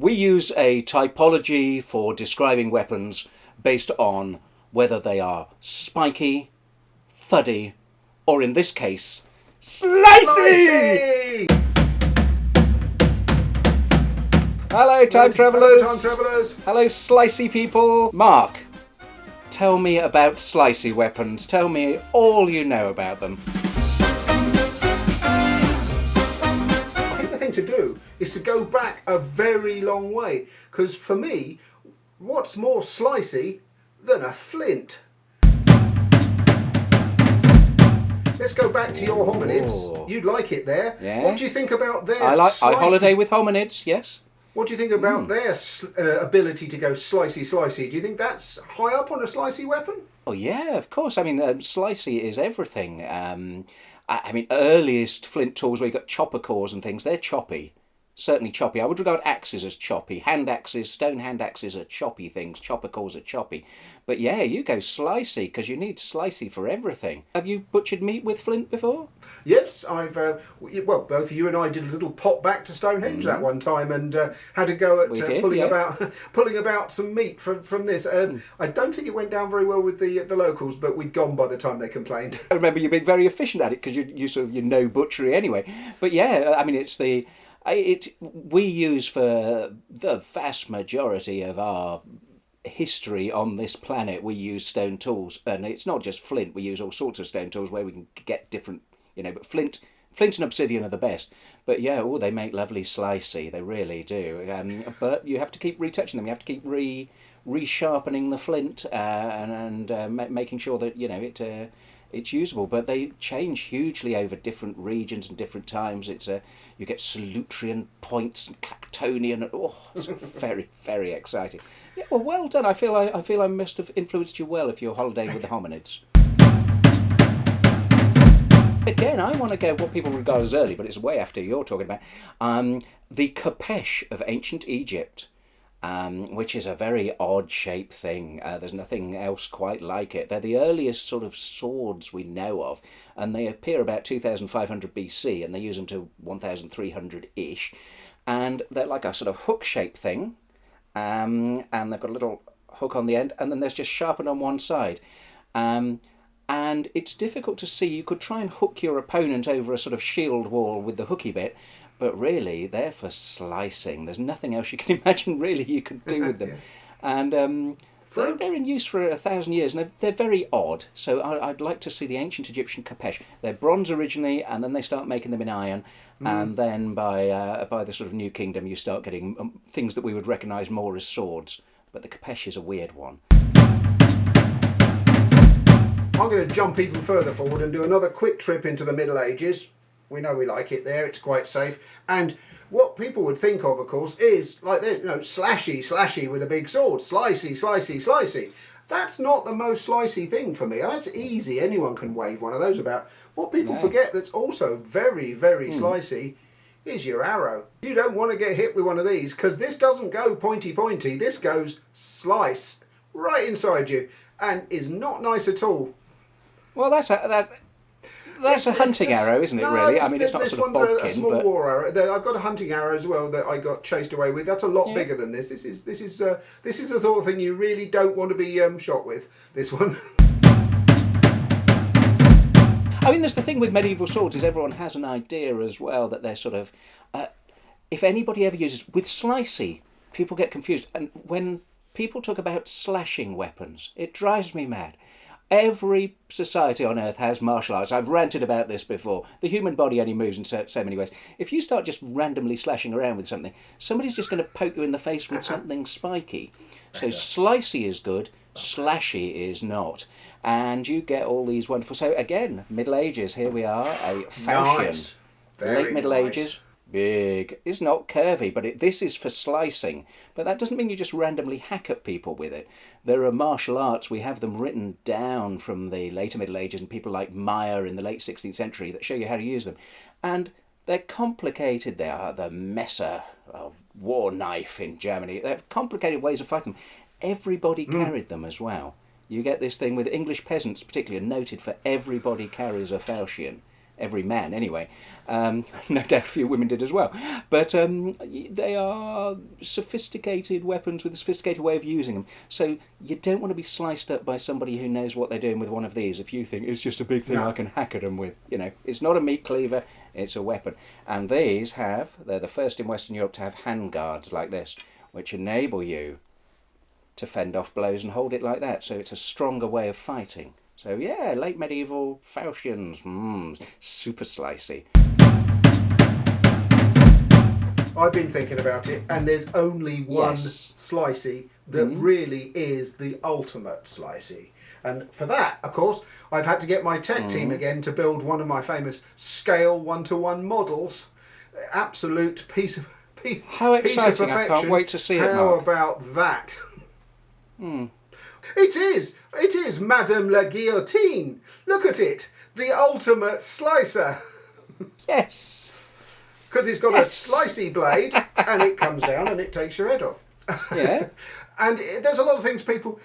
We use a typology for describing weapons based on whether they are spiky, thuddy, or in this case, slicey! Hello, time travellers! Hello, time travellers! Hello, slicey people! Mark, tell me about slicey weapons. Tell me all you know about them. I think the thing to do is to go back a very long way, because for me, what's more slicey than a flint? Let's go back to your hominids. Ooh. You'd like it there. Yeah. What do you think about their I slicey? holiday with hominids, yes. What do you think about their ability to go slicey? Do you think that's high up on a slicey weapon? Oh yeah, of course. I mean, slicey is everything. I mean, earliest flint tools where you got chopper cores and things, they're choppy. Certainly choppy. I would regard axes as choppy. Hand axes, stone hand axes are choppy things. Chopper cores are choppy. But yeah, you go slicey because you need slicey for everything. Have you butchered meat with flint before? Yes, I've. Well, both you and I did a little pop back to Stonehenge that one time, and had a go at pulling about some meat from this. I don't think it went down very well with the locals, but we'd gone by the time they complained. I remember you being very efficient at it because you know butchery anyway. But yeah, I mean we use for the vast majority of our history on this planet, we use stone tools, and it's not just flint. We use all sorts of stone tools where we can get different, but flint and obsidian are the best. But yeah, they make lovely slicey, they really do. But you have to keep retouching them. You have to keep resharpening the flint and making sure that it's usable. But they change hugely over different regions and different times. You get Solutrean points and Clactonian. It's very, very exciting. Yeah, well done. I feel I must have influenced you well if you're holidaying with the hominids. Again, I want to go what people regard as early, but it's way after you're talking about. The Kapesh of ancient Egypt. Which is a very odd shaped thing. There's nothing else quite like it. They're the earliest sort of swords we know of, and they appear about 2500 BC, and they use them to 1300-ish, and they're like a sort of hook-shaped thing, and they've got a little hook on the end, and then there's just sharpened on one side. And it's difficult to see. You could try and hook your opponent over a sort of shield wall with the hooky bit, but really, they're for slicing. There's nothing else you can imagine really you could do with them. Yeah. And they're in use for 1,000 years, and they're very odd. So I'd like to see the ancient Egyptian Kapesh. They're bronze originally, and then they start making them in iron. And then by the sort of New Kingdom, you start getting things that we would recognise more as swords. But the Kapesh is a weird one. I'm going to jump even further forward and do another quick trip into the Middle Ages. We know we like it there, it's quite safe. And what people would think of course, is like, slashy with a big sword. Slicey. That's not the most slicey thing for me. That's easy, anyone can wave one of those about. What people forget that's also very, very slicey is your arrow. You don't want to get hit with one of these, because this doesn't go pointy, this goes slice right inside you, and is not nice at all. Well, that's a hunting arrow, isn't it? Really, I mean, it's not sort of bodkin, a small war arrow. I've got a hunting arrow as well that I got chased away with. That's a lot bigger than this. This is the sort of thing you really don't want to be shot with. This one. I mean, there's the thing with medieval swords is everyone has an idea as well that they're sort of. If anybody ever uses with slicey, people get confused, and when people talk about slashing weapons, it drives me mad. Every society on earth has martial arts. I've ranted about this before. The human body only moves in so many ways. If you start just randomly slashing around with something, somebody's just going to poke you in the face with something spiky. So slicey is good, slashy is not. And you get all these wonderful... So again, Middle Ages, here we are, a falchion. Nice. Late Middle nice. Ages, big. It's not curvy, but this is for slicing. But that doesn't mean you just randomly hack at people with it. There are martial arts, we have them written down from the later Middle Ages and people like Meyer in the late 16th century that show you how to use them. And they're complicated. They are the Messer, war knife in Germany. They're complicated ways of fighting them. Everybody carried them as well. You get this thing with English peasants particularly, are noted for everybody carries a falchion. every man anyway. No doubt a few women did as well. But they are sophisticated weapons with a sophisticated way of using them. So you don't want to be sliced up by somebody who knows what they're doing with one of these if you think it's just a big thing I can hack at them with. It's not a meat cleaver, it's a weapon. And they're the first in Western Europe to have handguards like this, which enable you to fend off blows and hold it like that. So it's a stronger way of fighting. So yeah, late medieval falchions, super slicey. I've been thinking about it, and there's only one slicey that really is the ultimate slicey. And for that, of course, I've had to get my tech team again to build one of my famous scale 1-to-1 models. Absolute piece of How exciting! piece of perfection. I can't wait to see it, How Mark. about that? It is Madame la Guillotine. Look at it, the ultimate slicer. Yes. Because it's got a slicey blade, and it comes down and it takes your head off. Yeah. And there's a lot of things people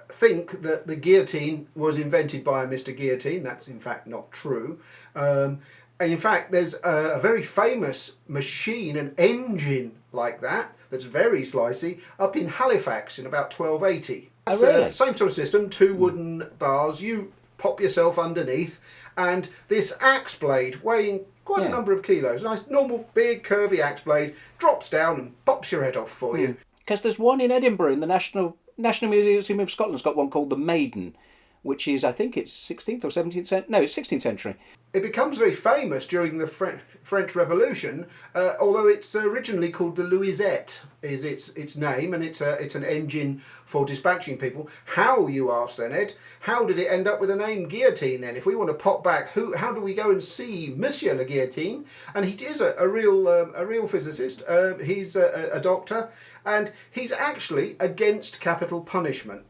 think that the guillotine was invented by a Mr. Guillotine. That's in fact not true. And in fact, there's a very famous machine, an engine like that's very slicey, up in Halifax in about 1280. It's really? Same sort of system, 2 wooden bars. You pop yourself underneath, and this axe blade weighing quite a number of kilos, nice normal big curvy axe blade, drops down and pops your head off for you. Because there's one in Edinburgh, in the National Museum of Scotland's got one called the Maiden, which is, I think it's 16th or 17th century. No, it's 16th century. It becomes very famous during the French Revolution, although it's originally called the Louisette, is its name, and it's an engine for dispatching people. How, you ask then, Ed? How did it end up with the name guillotine then? If we want to pop back, how do we go and see Monsieur le Guillotine? And he is a real physicist. He's a doctor, and he's actually against capital punishment.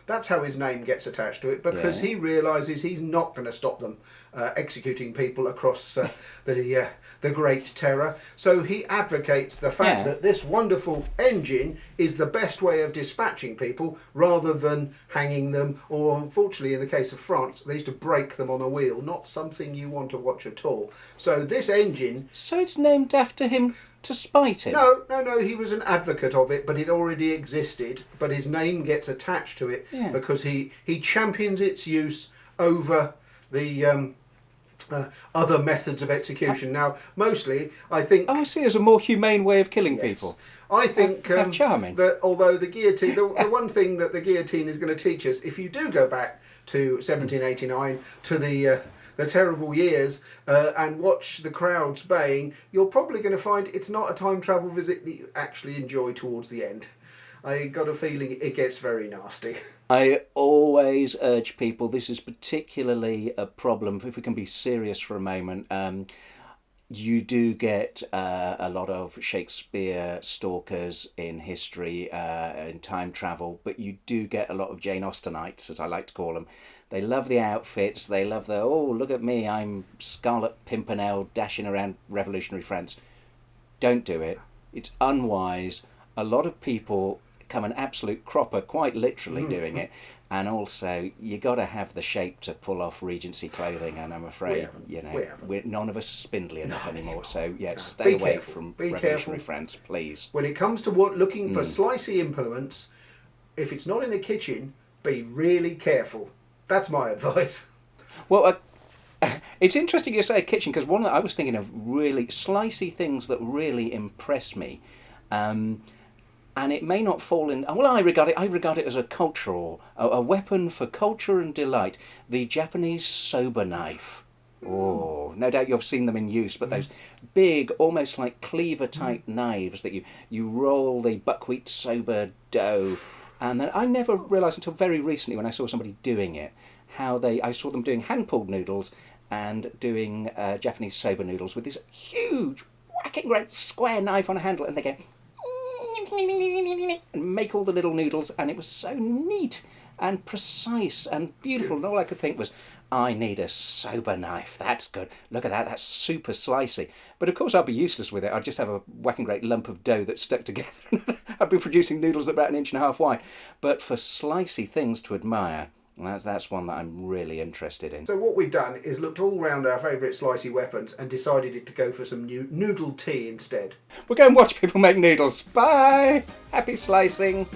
That's how his name gets attached to it, because he realises he's not going to stop them executing people across the Great Terror. So he advocates the fact that this wonderful engine is the best way of dispatching people, rather than hanging them, or unfortunately in the case of France, they used to break them on a wheel. Not something you want to watch at all. So this engine... So it's named after him to spite him? No, he was an advocate of it, but it already existed, but his name gets attached to it because he champions its use over the other methods of execution. Now, mostly, I think... Oh, I see, as a more humane way of killing people. I think charming. that although the guillotine, the one thing that the guillotine is going to teach us, if you do go back to 1789, to the terrible years, and watch the crowds baying, you're probably going to find it's not a time travel visit that you actually enjoy towards the end. I got a feeling it gets very nasty. I always urge people, this is particularly a problem, if we can be serious for a moment, you do get a lot of Shakespeare stalkers in history, in time travel, but you do get a lot of Jane Austenites, as I like to call them. They love the outfits, they love the, oh, look at me, I'm Scarlet Pimpernel dashing around revolutionary France. Don't do it. It's unwise. A lot of people become an absolute cropper, quite literally doing it. And also, you got to have the shape to pull off Regency clothing, and I'm afraid, none of us are spindly enough anymore. So, stay away from revolutionary France, please. When it comes to looking for slicey implements, if it's not in a kitchen, be really careful. That's my advice. Well, it's interesting you say kitchen, because one that I was thinking of really slicey things that really impress me, and it may not fall in. Well, I regard it as a weapon for culture and delight. The Japanese soba knife. Oh, no doubt you've seen them in use, but those big, almost like cleaver-type knives that you roll the buckwheat soba dough. And then I never realised until very recently, when I saw somebody doing it, I saw them doing hand-pulled noodles and doing Japanese soba noodles with this huge, whacking great square knife on a handle, and they go and make all the little noodles, and it was so neat and precise and beautiful. And all I could think was, I need a soba knife. That's good. Look at that. That's super slicey. But of course, I'd be useless with it. I'd just have a whacking great lump of dough that's stuck together. I'd be producing noodles about 1.5 inches wide. But for slicey things to admire, That's one that I'm really interested in. So what we've done is looked all round our favourite slicey weapons and decided to go for some new noodle tea instead. We'll go and watch people make noodles. Bye! Happy slicing!